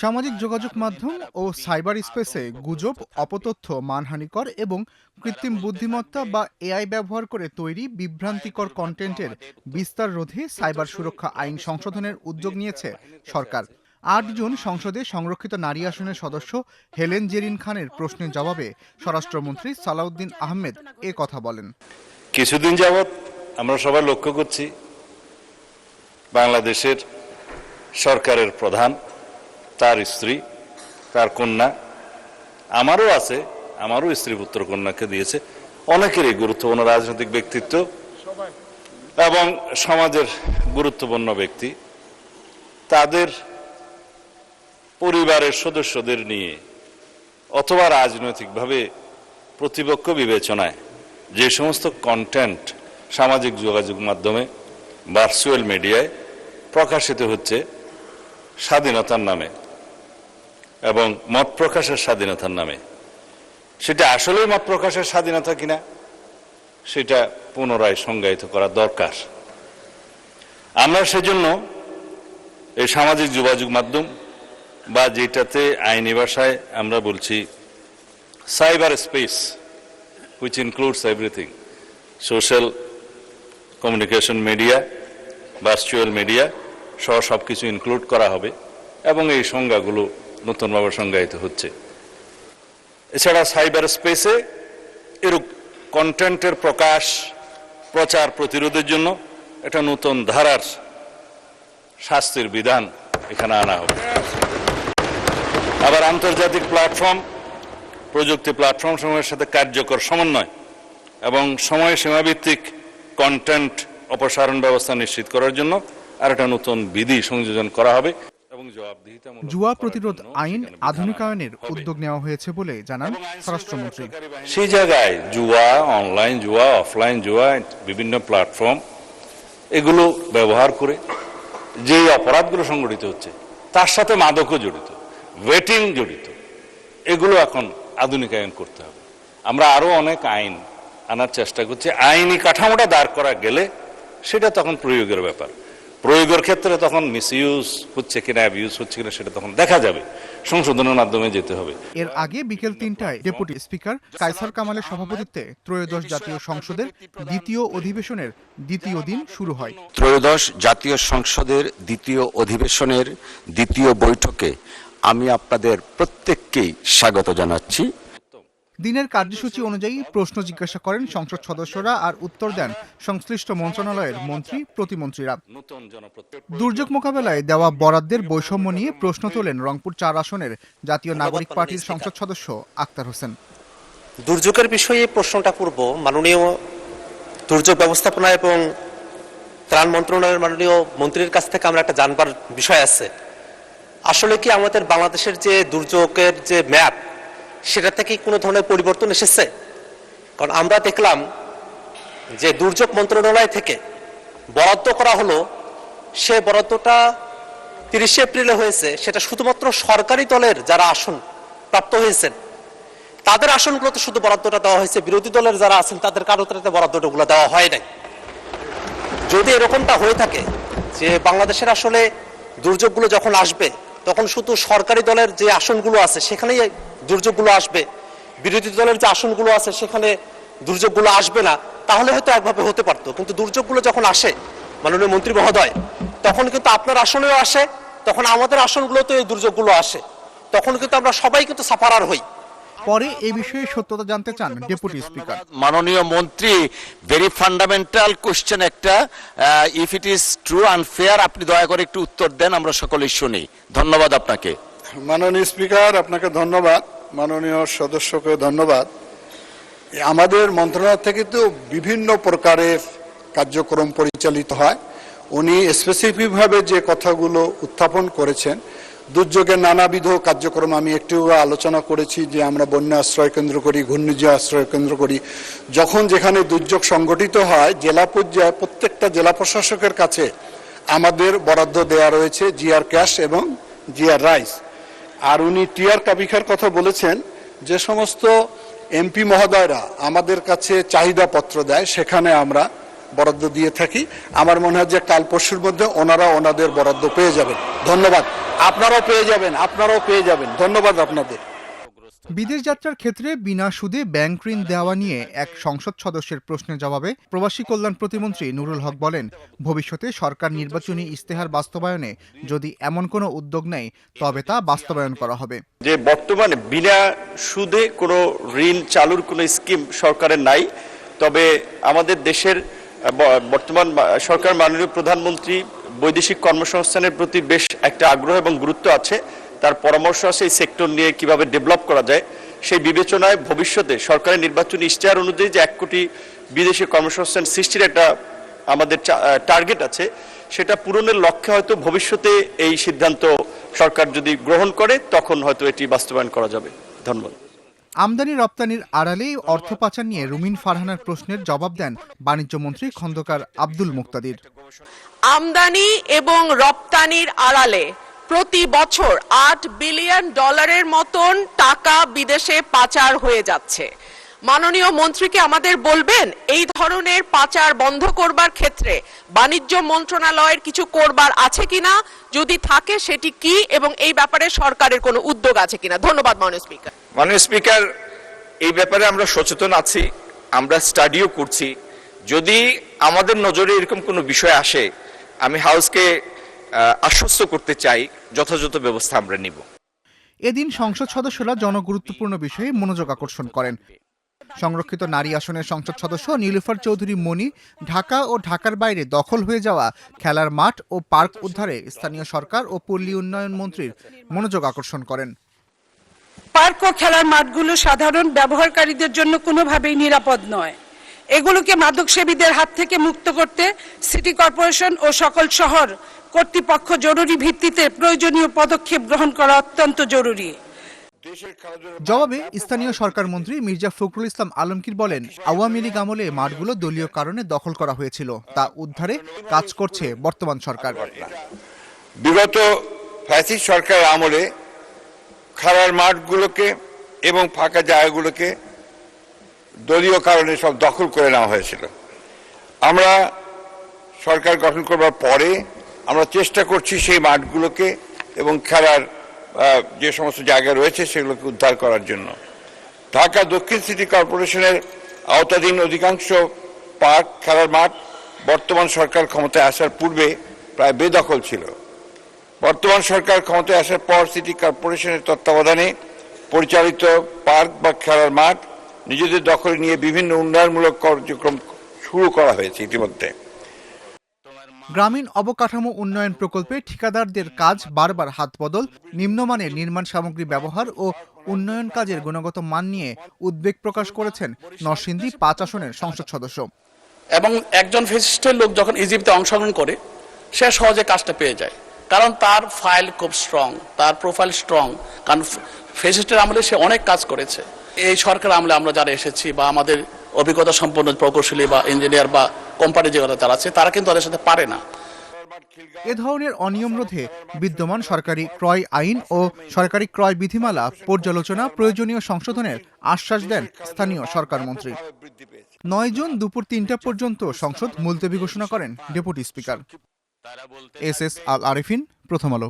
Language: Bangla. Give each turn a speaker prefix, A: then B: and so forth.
A: সামাজিক যোগাযোগ মাধ্যম ও সাইবার স্পেসে গুজব, অপতথ্য, মানহানিকর এবং কৃত্রিম বুদ্ধিমত্তা বা এআই ব্যবহার করে তৈরি বিভ্রান্তিকর কন্টেন্টের বিস্তার রোধে সাইবার সুরক্ষা আইন সংশোধনের উদ্যোগ নিয়েছে সরকার। ৮ জুন সংসদে সংরক্ষিত নারী আসনের সদস্য হেলেন জেরিন খানের প্রশ্নের জবাবে স্বরাষ্ট্রমন্ত্রী সালাউদ্দিন আহমেদ এ কথা বলেন।
B: কিছুদিন যাবৎ আমরা সবাই লক্ষ্য করছি বাংলাদেশের সরকারের প্রধান, তার স্ত্রী, তার কন্যা, আমারও আছে, আমারও স্ত্রী পুত্র কন্যাকে দিয়েছে, অনেকেরই গুরুত্বপূর্ণ রাজনৈতিক ব্যক্তিত্ব এবং সমাজের গুরুত্বপূর্ণ ব্যক্তি তাদের পরিবারের সদস্যদের নিয়ে অথবা রাজনৈতিকভাবে প্রতিপক্ষ বিবেচনায় যে সমস্ত কন্টেন্ট সামাজিক যোগাযোগ মাধ্যমে ভার্চুয়াল মিডিয়ায় প্রকাশিত হচ্ছে স্বাধীনতার নামে এবং মত প্রকাশের স্বাধীনতার নামে, সেটা আসলেই মত প্রকাশের স্বাধীনতা কিনা সেটা পুনরায় সংজ্ঞায়িত করা দরকার। আমরা সেজন্য এই সামাজিক যোগাযোগ মাধ্যম বা যেটাতে আইনি ভাষায় আমরা বলছি cyber space, which includes everything, social communication media, virtual media সহ সবকিছু ইনক্লুড করা হবে এবং এই সংজ্ঞাগুলো নতুনভাবে সংজ্ঞায়িত হচ্ছে। এছাড়া সাইবার স্পেসে এরূপ কন্টেন্টের প্রকাশ, প্রচার প্রতিরোধের জন্য একটা নতুন ধারার শাস্তির বিধান এখানে আনা হবে। আবার আন্তর্জাতিক প্ল্যাটফর্ম, প্রযুক্তি প্ল্যাটফর্ম সমূহের সাথে কার্যকর সমন্বয় এবং সময় সীমাভিত্তিক কন্টেন্ট অপসারণ ব্যবস্থা নিশ্চিত করার জন্য আর একটা নতুন বিধি সংযোজন করা হবে এবং
A: জুয়া প্রতিরোধ আইন আধুনিকায়নের উদ্যোগ নেওয়া হয়েছে বলে জানান স্বরাষ্ট্রমন্ত্রী।
B: সেই জায়গায় জুয়া, অনলাইন জুয়া, অফলাইন জুয়া, বিভিন্ন প্ল্যাটফর্ম এগুলো ব্যবহার করে যে অপরাধগুলো সংগঠিত হচ্ছে তার সাথে মাদকও জড়িত, ওয়েটিং জড়িত, এগুলো এখন আধুনিকায়ন করতে হবে। আমরা আরো অনেক আইন আনার চেষ্টা করছি। আইনি কাঠামোটা দাঁড় করা গেলে সেটা তখন প্রয়োগের ব্যাপার। প্রয়োগের ক্ষেত্রে তখন মিসইউজ হচ্ছে কিনা, অ্যাবিউজ হচ্ছে কিনা সেটা তখন দেখা যাবে, সংশোধনের মাধ্যমে যেতে হবে।
A: এর আগে বিকেল ৩টায় ডেপুটি স্পিকার কায়সার কামালের সভাপতিত্বে ত্রয়োদশ জাতীয় সংসদের দ্বিতীয় অধিবেশনের দ্বিতীয় দিন শুরু হয়।
C: ত্রয়োদশ জাতীয় সংসদের দ্বিতীয় অধিবেশনের দ্বিতীয় বৈঠকে আমি আপনাদের প্রত্যেককেই স্বাগত জানাচ্ছি।
A: দিনের কার্যসূচি অনুযায়ী প্রশ্ন জিজ্ঞাসা করেন সংসদ সদস্যরা আর উত্তর দেন সংশ্লিষ্ট মন্ত্রণালয়ের মন্ত্রী, প্রতিমন্ত্রীরা। দুর্যোগ মোকাবেলায় দেওয়া বরাদ্দের বৈষম্য নিয়ে প্রশ্ন তোলেন রংপুর ৪ আসনের জাতীয় নাগরিক পার্টির সংসদ সদস্য আক্তার হোসেন।
D: দুর্যোগের বিষয়ে প্রশ্নটা করব মাননীয় দুর্যোগ ব্যবস্থাপনা এবং ত্রাণ মন্ত্রণালয়ের মাননীয় মন্ত্রীর কাছ থেকে আমরা একটা জানবার বিষয় আছে। আসলে কি আমাদের বাংলাদেশের যে দুর্যোগের যে ম্যাপ সেটা থেকে কোনো ধরনের পরিবর্তন এসেছে? কারণ আমরা দেখলাম যে দুর্যোগ মন্ত্রণালয় থেকে বরাদ্দ করা হলো, সে বরাদ্দটা 30 এপ্রিলে হয়েছে, সেটা শুধুমাত্র সরকারি দলের যারা আসন প্রাপ্ত হয়েছেন তাদের আসনগুলোতে শুধু বরাদ্দটা দেওয়া হয়েছে, বিরোধী দলের যারা আছেন তাদের কারোতে বরাদ্দটাগুলো দেওয়া হয় নাই। যদি এরকমটা হয়ে থাকে যে বাংলাদেশের আসলে দুর্যোগগুলো যখন আসবে তখন শুধু সরকারি দলের যে আসনগুলো আছে সেখানেই দুর্যোগগুলো আসবে, বিরোধী দলের যে আসনগুলো আছে সেখানে দুর্যোগগুলো আসবে না, তাহলে হয়তো একভাবে হতে পারতো। কিন্তু দুর্যোগগুলো যখন আসে মাননীয় মন্ত্রী মহোদয়, তখন কিন্তু আপনার আসনেও আসে, তখন আমাদের আসনগুলোতে এই দুর্যোগগুলো আসে, তখন কিন্তু আমরা সবাই কিন্তু সাফারার হই।
A: পরে এই বিষয়ে সত্যতা জানতে চান ডেপুটি স্পিকার।
C: মাননীয় মন্ত্রী, ভেরি ফান্ডামেন্টাল কোশ্চেন একটা, if it is true and fair, আপনি দয়া করে একটু উত্তর দেন, আমরা সকলেই শুনি। ধন্যবাদ আপনাকে।
E: মাননীয় স্পিকার, আপনাকে ধন্যবাদ। মাননীয় সদস্যকে ধন্যবাদ। আমাদের মন্ত্রণালয় থেকে তো বিভিন্ন প্রকারের কার্যক্রম পরিচালিত হয়। উনি স্পেসিফিকভাবে যে কথাগুলো উত্থাপন করেছেন, দুর্যোগের নানাবিধ কার্যক্রম আমি একটু আলোচনা করেছি যে আমরা বন্যা আশ্রয় কেন্দ্র করি, ঘূর্ণিঝড় আশ্রয় কেন্দ্র করি। যখন যেখানে দুর্যোগ সংগঠিত হয় জেলা পর্যায়ে প্রত্যেকটা জেলা প্রশাসকের কাছে আমাদের বরাদ্দ দেওয়া রয়েছে, জিআর ক্যাশ এবং জিআর রাইস। আর উনি টিআর কাবিখার কথা বলেছেন, যে সমস্ত এমপি মহোদয়রা আমাদের কাছে চাহিদা পত্র দেয় সেখানে আমরা বরাদ্দ দিয়ে থাকি। আমার মনে হয় যে কাল পরশুর মধ্যে ওনারা ওনাদের বরাদ্দ পেয়ে যাবেন। ধন্যবাদ। আপনারাও পেয়ে যাবেন। ধন্যবাদ আপনাদের।
A: বিদেশ যাত্রার ক্ষেত্রে বিনা সুদে ব্যাংক ঋণ দেওয়া নিয়ে এক সংসদ সদস্যের প্রশ্নের জবাবে প্রবাসী কল্যাণ প্রতিমন্ত্রী নুরুল হক বলেন, ভবিষ্যতে সরকার নির্বাচনী ইশতেহার বাস্তবায়নে যদি এমন কোনো উদ্যোগ নেয় তবে তা বাস্তবায়ন করা হবে।
F: যে বর্তমানে বিনা সুদে কোনো ঋণ চালুর কোনো স্কিম সরকারের নাই, তবে আমাদের দেশের বর্তমান সরকার মাননীয় প্রধানমন্ত্রী বৈদেশিক কর্মসংস্থানের প্রতি বেশ একটা আগ্রহ এবং গুরুত্ব আছে। তার পরামর্শ আছে এই সেক্টর নিয়ে কিভাবে ডেভেলপ করা যায়। সেই বিবেচনায় ভবিষ্যতে সরকারের নির্বাচনী ইশতেহার অনুযায়ী যে 1 কোটি বিদেশি কর্মসংস্থান সৃষ্টির একটা আমাদের টার্গেট আছে, সেটা পূরণের লক্ষ্যে হয়তো ভবিষ্যতে এই সিদ্ধান্ত সরকার যদি গ্রহণ করে তখন হয়তো এটি বাস্তবায়ন করা যাবে। ধন্যবাদ।
A: আমদানি রপ্তানির আড়ালেই অর্থ পাচার নিয়ে রুমিন ফারহানার প্রশ্নের জবাব দেন বাণিজ্য মন্ত্রী খন্দকার আব্দুল মুক্তাদির।
G: আমদানি এবং রপ্তানির আড়ালে প্রতি বছর $8 বিলিয়ন মতন টাকা বিদেশে পাচার হয়ে যাচ্ছে। মাননীয় মন্ত্রীকে আমাদের বলবেন এই ধরনের পাচার বন্ধ করবার ক্ষেত্রে বাণিজ্য মন্ত্রণালয়ের কিছু করবার আছে কিনা, যদি থাকে সেটি কি, এবং এই ব্যাপারে সরকারের কোনো উদ্যোগ আছে কিনা। ধন্যবাদ মাননীয় স্পিকার।
H: মাননীয় স্পিকার, এই ব্যাপারে আমরা সচেতন আছি, আমরা স্টাডিও করছি। যদি আমাদের নজরে এরকম কোনো বিষয় আসে, আমি হাউসকে আশ্বস্ত করতে চাই যথাযথ ব্যবস্থা আমরা নিব।
A: এদিন সংসদ সদস্যরা জনগুরুত্বপূর্ণ বিষয়ে মনোযোগ আকর্ষণ করেন। সংরক্ষিত নারী আসনের সংসদ সদস্য নীলুফার চৌধুরী মনি ঢাকা ও ঢাকার বাইরে দখল হয়ে যাওয়া খেলার মাঠ ও পার্ক উদ্ধারে স্থানীয় সরকার ও পল্লী উন্নয়ন মন্ত্রীর মনোযোগ আকর্ষণ করেন।
I: পার্ক ও খেলার মাঠগুলো সাধারণ ব্যবহারকারীদের জন্য কোনোভাবেই নিরাপদ নয়। এগুলোকে মাদকসেবীদের হাত থেকে মুক্ত করতে সিটি কর্পোরেশন ও সকল শহর কর্তৃপক্ষ জরুরি ভিত্তিতে প্রয়োজনীয় পদক্ষেপ গ্রহণ করা অত্যন্ত জরুরি।
A: জবাবে স্থানীয় সরকার মন্ত্রী মির্জা ফখরুল ইসলাম আলমগীর বলেন, আওয়ামী লীগ আমলে মাঠগুলো দলীয় কারণে দখল করা হয়েছিল, তা উদ্ধারে কাজ করছে বর্তমান সরকার।
J: বিগত ফ্যাসিস্ট সরকার আমলে খেলার মাঠগুলোকে এবং ফাঁকা জায়গাগুলোকে দলীয় কারণে সব দখল করে নেওয়া হয়েছিল। আমরা সরকার গঠন করবার পরে আমরা চেষ্টা করছি সেই মাঠগুলোকে এবং খেলার যে সমস্ত জায়গা রয়েছে সেগুলোকে উদ্ধার করার জন্য। ঢাকা দক্ষিণ সিটি কর্পোরেশনের আওতাধীন অধিকাংশ পার্ক, খেলার মাঠ বর্তমান সরকার ক্ষমতায় আসার পূর্বে প্রায় বেদখল ছিল। বর্তমান সরকার ক্ষমতায় আসার পর সিটি কর্পোরেশনের তত্ত্বাবধানে পরিচালিত পার্ক বা খেলার মাঠ নিজেদের দখলে নিয়ে বিভিন্ন উন্নয়নমূলক কার্যক্রম শুরু করা হয়েছে ইতিমধ্যে।
A: গ্রামীণ অবকাঠামো উন্নয়ন প্রকল্পে ঠিকাদারদের কাজ বারবার হাতবদল, নিম্নমানের নির্মাণ সামগ্রী ব্যবহার ও উন্নয়ন কাজের গুণগত মান নিয়ে উদ্বেগ প্রকাশ করেছেন নরসিংদী 5 আসনের সংসদ সদস্য।
K: এবং একজন ফ্যাসিস্টের লোক যখন ইজিপ্টে অংশগ্রহণ করে সে সহজে কাজটা পেয়ে যায়, কারণ তার ফাইল খুব স্ট্রং, তার প্রোফাইল স্ট্রং, কারণ ফ্যাসিস্টের আমলে সে অনেক কাজ করেছে। এই সরকার আমলে আমরা যারা এসেছি বা আমাদের অভিজ্ঞতা সম্পন্ন প্রকৌশলী বা ইঞ্জিনিয়ার বা কোম্পানি যারা আছে তারা কিন্তু তাদের সাথে পারে না।
A: এ ধরনের অনিয়ম রোধে বিদ্যমান সরকারি ক্রয় আইন ও সরকারি ক্রয় বিধিমালা পর্যালোচনা প্রয়োজনীয় সংশোধনের আশ্বাস দেন স্থানীয় সরকার মন্ত্রী। 9 জুন দুপুর 3টা পর্যন্ত সংসদ মুলতবি ঘোষণা করেন ডেপুটি স্পিকার। এস আল আরিফিন, প্রথম আলো।